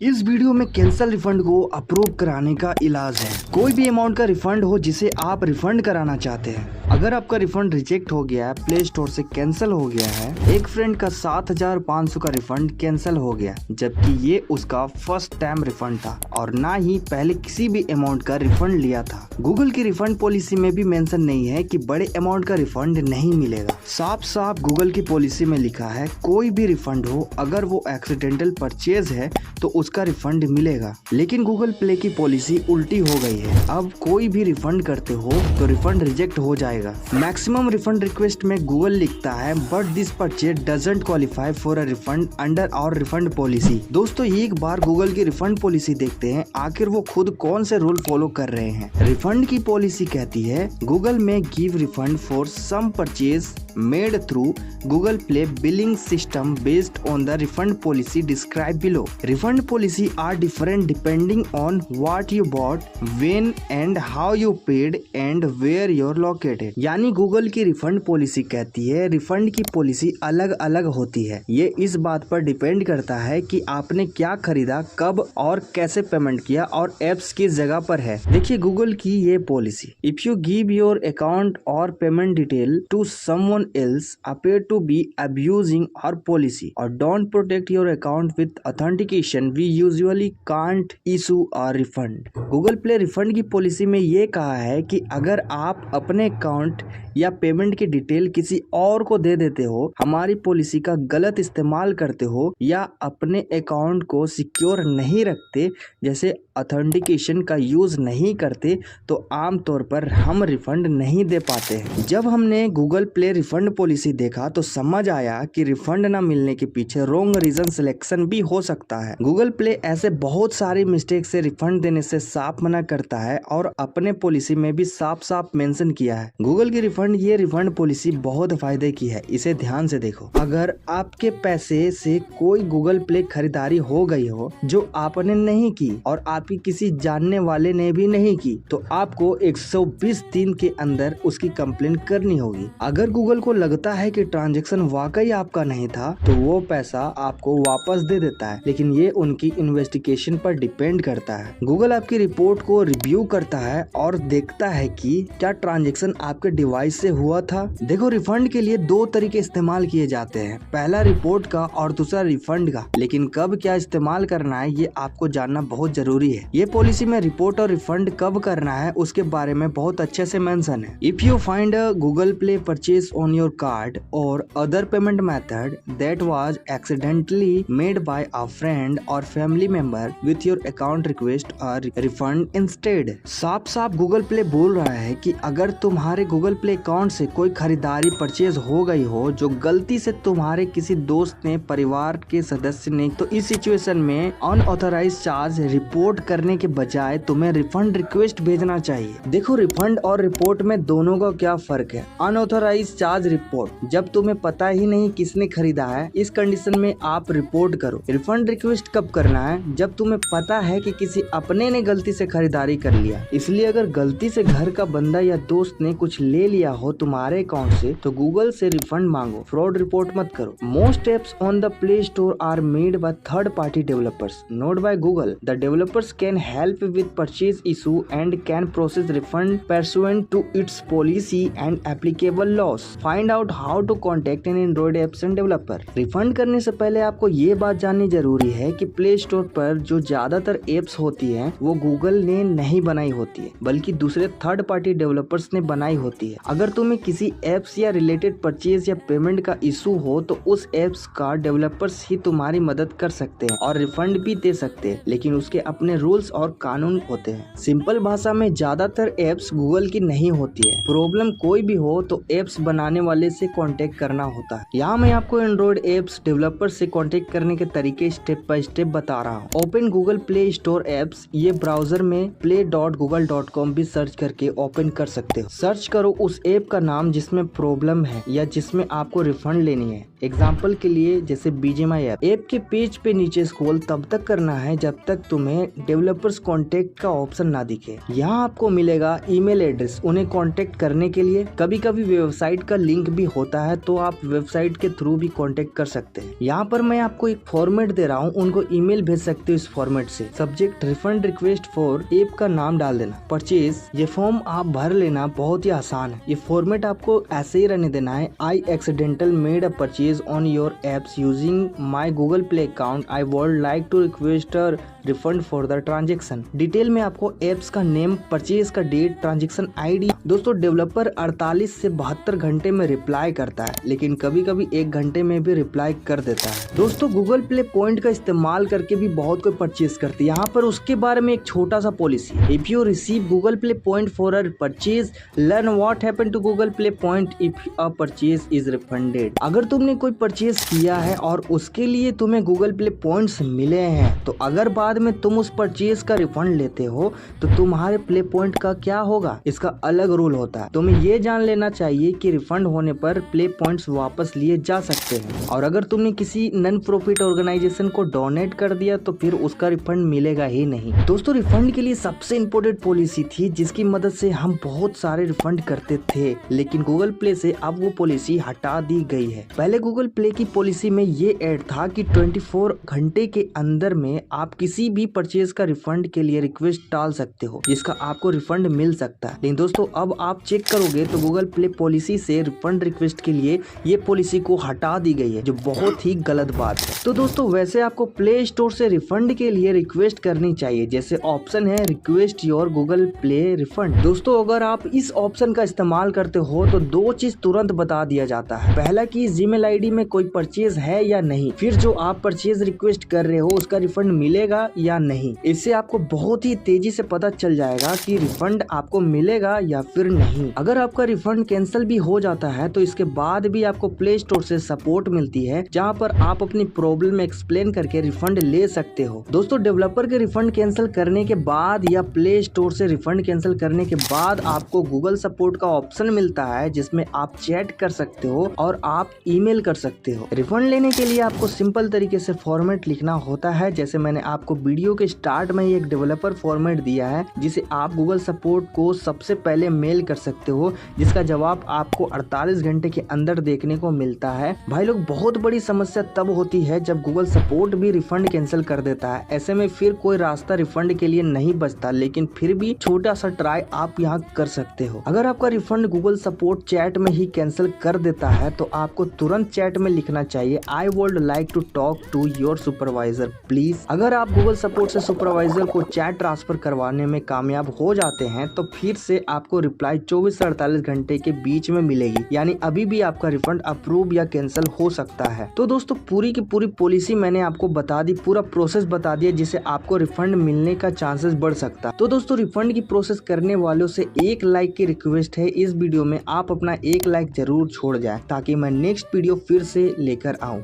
इस वीडियो में cancel refund को अप्रूव कराने का इलाज है। कोई भी अमाउंट का रिफंड हो जिसे आप रिफंड कराना चाहते हैं, अगर आपका रिफंड रिजेक्ट हो गया है, प्ले स्टोर से कैंसिल हो गया है। एक फ्रेंड का 7,500 का रिफंड कैंसिल हो गया, जबकि ये उसका फर्स्ट टाइम रिफंड था और ना ही पहले किसी भी अमाउंट का रिफंड लिया था। गूगल की रिफंड पॉलिसी में भी मेंशन नहीं है कि बड़े अमाउंट का रिफंड नहीं मिलेगा। साफ साफ गूगल की पॉलिसी में लिखा है कोई भी रिफंड हो, अगर वो एक्सीडेंटल परचेज है तो उसका रिफंड मिलेगा। लेकिन गूगल प्ले की पॉलिसी उल्टी हो गई है। अब कोई भी रिफंड करते हो तो रिफंड रिजेक्ट हो जाएगा। मैक्सिमम रिफंड रिक्वेस्ट में गूगल लिखता है but this purchase doesn't qualify for a refund under our refund policy. दोस्तों, एक बार गूगल की रिफंड पॉलिसी देखते हैं, आखिर वो खुद कौन से रूल फॉलो कर रहे हैं। रिफंड की पॉलिसी कहती है गूगल में give refund for some purchase made through Google Play billing system based on the refund policy describe below. Refund policy are different depending on what you bought, when and how you paid and where you're located. यानी Google की refund policy कहती है refund की policy अलग अलग होती है। ये इस बात पर डिपेंड करता है कि आपने क्या खरीदा, कब और कैसे पेमेंट किया और एप्स किस जगह पर है। देखिए गूगल की ये policy, if you give your account और payment detail to someone else appear to be abusing our policy or don't protect your account with authentication, we usually can't issue a refund। Google play refund की policy में ये कहा है कि अगर आप अपने अकाउंट या पेमेंट की डिटेल किसी और को दे देते हो, हमारी पॉलिसी का गलत इस्तेमाल करते हो या अपने अकाउंट को सिक्योर नहीं रखते, जैसे ऑथेंटिकेशन का यूज नहीं करते, तो आमतौर पर हम रिफंड नहीं दे पाते हैं। जब हमने गूगल प्ले रिफंड पॉलिसी देखा तो समझ आया कि रिफंड न मिलने के पीछे रॉन्ग रीजन सिलेक्शन भी हो सकता है। गूगल प्ले ऐसे बहुत सारी मिस्टेक से रिफंड देने से साफ मना करता है और अपने पॉलिसी में भी साफ साफ मेंशन किया है। गूगल की ये रिफंड पॉलिसी बहुत फायदे की है, इसे ध्यान से देखो। अगर आपके पैसे से कोई गूगल प्ले खरीदारी हो गई हो जो आपने नहीं की और आपकी किसी जानने वाले ने भी नहीं की, तो आपको 120 दिन के अंदर उसकी कंप्लेंट करनी होगी। अगर गूगल को लगता है कि ट्रांजैक्शन वाकई आपका नहीं था तो वो पैसा आपको वापस दे देता है, लेकिन ये उनकी इन्वेस्टिगेशन पर डिपेंड करता है। गूगल आपकी रिपोर्ट को रिव्यू करता है और देखता है कि क्या ट्रांजैक्शन आपके डिवाइस से हुआ था। देखो, रिफंड के लिए दो तरीके इस्तेमाल किए जाते हैं, पहला रिपोर्ट का और दूसरा रिफंड का। लेकिन कब क्या इस्तेमाल करना है ये आपको जानना बहुत जरूरी है। ये पॉलिसी में रिपोर्ट और रिफंड कब करना है उसके बारे में बहुत अच्छे से मेंशन है। If you find a Google Play purchase on your card or other payment method that was accidentally made by a friend or family member with your account request or refund instead. साफ साफ Google play बोल रहा है कि अगर तुम्हारे Google play account से कोई खरीदारी परचेज हो गई हो जो गलती से तुम्हारे किसी दोस्त ने, परिवार के सदस्य ने, तो इस सिचुएशन में अनऑथराइज्ड चार्ज रिपोर्ट करने के बजाय तुम्हें रिफंड रिक्वेस्ट भेजना चाहिए। देखो, रिफंड और रिपोर्ट में दोनों का क्या फर्क है। अनऑथराइज्ड चार्ज रिपोर्ट, जब तुम्हें पता ही नहीं किसने खरीदा है, इस कंडीशन में आप रिपोर्ट करो। रिफंड रिक्वेस्ट कब करना है, जब तुम्हें पता है कि किसी अपने ने गलती से खरीदारी कर लिया। इसलिए अगर गलती से घर का बंदा या दोस्त ने कुछ ले लिया हो तुम्हारे अकाउंट से तो गूगल से रिफंड मांगो, फ्रॉड रिपोर्ट मत करो। Most apps on the Play Store are made by third party developers, not by Google. The developers can help with purchase issue and can process refund pursuant to its policy and applicable laws. Find out how to contact an Android apps and developer. Refund करने से पहले आपको ये बात जाननी जरूरी है कि प्ले स्टोर पर जो ज्यादातर एप्स होती हैं वो गूगल ने नहीं बनाई होती है, बल्कि दूसरे थर्ड पार्टी डेवलपर्स ने बनाई होती है। अगर तुम्हें किसी एप्स या रिलेटेड परचेज या पेमेंट का इशू हो तो उस एप्स का डेवलपर्स ही तुम्हारी मदद कर सकते हैं और रिफंड भी दे सकते हैं, लेकिन उसके अपने रूल्स और कानून होते हैं। सिंपल भाषा में ज्यादातर एप्स गूगल की नहीं होती है। प्रॉब्लम कोई भी हो तो एप्स बनाने वाले से कांटेक्ट करना होता है। यहाँ मैं आपको एंड्रॉइड एप्स डेवलपर से कांटेक्ट करने के तरीके स्टेप बाय स्टेप बता रहा हूँ। Open Google play store apps, ये ब्राउजर में play.google.com भी सर्च करके ओपन कर सकते हो। सर्च करो उस ऐप का नाम जिसमें प्रॉब्लम है या जिसमें आपको रिफंड लेनी है। एग्जाम्पल के लिए जैसे BGMI ऐप के पेज पे नीचे स्क्रॉल तब तक करना है जब तक तुम्हें डेवलपर्स कॉन्टेक्ट का ऑप्शन ना दिखे। यहाँ आपको मिलेगा ईमेल एड्रेस उन्हें कॉन्टेक्ट करने के लिए। कभी कभी वेबसाइट का लिंक भी होता है तो आप वेबसाइट के थ्रू भी कॉन्टेक्ट कर सकते हैं। यहाँ पर मैं आपको एक फॉर्मेट दे रहा हूँ, उनको ईमेल भेज सकते हो इस फॉर्मेट से। Subject refund request for app का नाम डाल देना। परचेज ये फॉर्म आप भर लेना, बहुत ही आसान है। ये फॉर्मेट आपको ऐसे ही रहने देना है। I accidental made a purchase on your apps using my Google Play account. I would like to request a refund for the transaction. Detail में आपको एप्स का नेम, परचेज का डेट, ट्रांजेक्शन ID। दोस्तों डेवलपर 48 से 72 घंटे में reply करता है, लेकिन कभी कभी 1 घंटे में भी रिप्लाई कर देता है। दोस्तों गूगल प्ले पॉइंट का इस्तेमाल करके भी बहुत कोई परचेज करते हैं। यहाँ पर उसके बारे में एक छोटा सा policy. If you receive Google Play point for a purchase, learn what happened to Google Play point if a purchase is refunded. अगर तुमने कोई परचेज किया है और उसके लिए तुम्हें गूगल प्ले पॉइंट्स मिले हैं, तो अगर बाद में तुम उस परचेज का रिफंड लेते हो तो तुम्हारे प्ले पॉइंट का क्या होगा, इसका अलग रूल होता है। तुम्हें ये जान लेना चाहिए कि रिफंड होने पर प्ले पॉइंट्स वापस लिए जा सकते हैं, और अगर तुमने किसी नॉन प्रॉफिट ऑर्गेनाइजेशन को डोनेट कर दिया तो फिर उसका रिफंड मिलेगा ही नहीं। दोस्तों रिफंड के लिए सबसे इम्पोर्टेंट पॉलिसी थी जिसकी मदद से हम बहुत सारे रिफंड करते थे, लेकिन गूगल प्ले से अब वो पॉलिसी हटा दी गई है। पहले गूगल प्ले की पॉलिसी में ये ऐड था कि 24 घंटे के अंदर में आप किसी भी परचेज का रिफंड के लिए रिक्वेस्ट डाल सकते हो, जिसका आपको रिफंड मिल सकता है। लेकिन दोस्तों अब आप चेक करोगे तो गूगल प्ले पॉलिसी से रिफंड रिक्वेस्ट के लिए ये पॉलिसी को हटा दी गई है, जो बहुत ही गलत बात है। तो दोस्तों वैसे आपको प्ले स्टोर से रिफंड के लिए रिक्वेस्ट करनी चाहिए, जैसे ऑप्शन है request your Google play refund. दोस्तों अगर आप इस ऑप्शन का इस्तेमाल करते हो तो 2 चीज तुरंत बता दिया जाता है। पहला कि जीमेल ID में कोई परचेज है या नहीं, फिर जो आप परचेज रिक्वेस्ट कर रहे हो उसका रिफंड मिलेगा या नहीं। इससे आपको बहुत ही तेजी से पता चल जाएगा कि रिफंड आपको मिलेगा या फिर नहीं। अगर आपका रिफंड कैंसिल भी हो जाता है तो इसके बाद भी आपको प्ले स्टोर से सपोर्ट मिलती है, जहां पर आप अपनी प्रॉब्लम एक्सप्लेन करके रिफंड ले सकते हो। दोस्तों डेवलपर के रिफंड कैंसिल करने के बाद या प्ले स्टोर से रिफंड कैंसिल करने के बाद आपको गूगल सपोर्ट का ऑप्शन मिलता है, जिसमें आप चैट कर सकते हो और आप ईमेल कर सकते हो। रिफंड लेने के लिए आपको सिंपल तरीके से फॉर्मेट लिखना होता है, जैसे मैंने आपको वीडियो के स्टार्ट में ही एक डेवलपर फॉर्मेट दिया है, जिसे आप गूगल सपोर्ट को सबसे पहले मेल कर सकते हो, जिसका जवाब आपको 48 घंटे के अंदर देखने को मिलता है। भाई लोग बहुत बड़ी समस्या तब होती है जब गूगल सपोर्ट भी रिफंड कैंसिल कर देता है। ऐसे में फिर कोई रास्ता रिफंड के लिए नहीं बचता, लेकिन फिर भी छोटा सा ट्राई आप यहाँ कर सकते हो। अगर आपका रिफंड गूगल सपोर्ट चैट में ही कैंसिल कर देता है तो आपको तुरंत चैट में लिखना चाहिए I would like to talk to your supervisor please. अगर आप गूगल सपोर्ट से सुपरवाइजर को चैट ट्रांसफर करवाने में कामयाब हो जाते हैं तो फिर से आपको रिप्लाई 24 से 48 घंटे के बीच में मिलेगी, यानी अभी भी आपका रिफंड अप्रूव या कैंसिल हो सकता है। तो दोस्तों पूरी की पूरी पॉलिसी मैंने आपको बता दी, पूरा प्रोसेस बता दिया, जिससे आपको रिफंड मिलने का चांसेस बढ़ सकता है। तो दोस्तों रिफंड की प्रोसेस करने वालों से 1 लाइक की रिक्वेस्ट है, इस वीडियो में आप अपना 1 लाइक जरूर छोड़ जाए ताकि मैं नेक्स्ट वीडियो फिर से लेकर आऊं।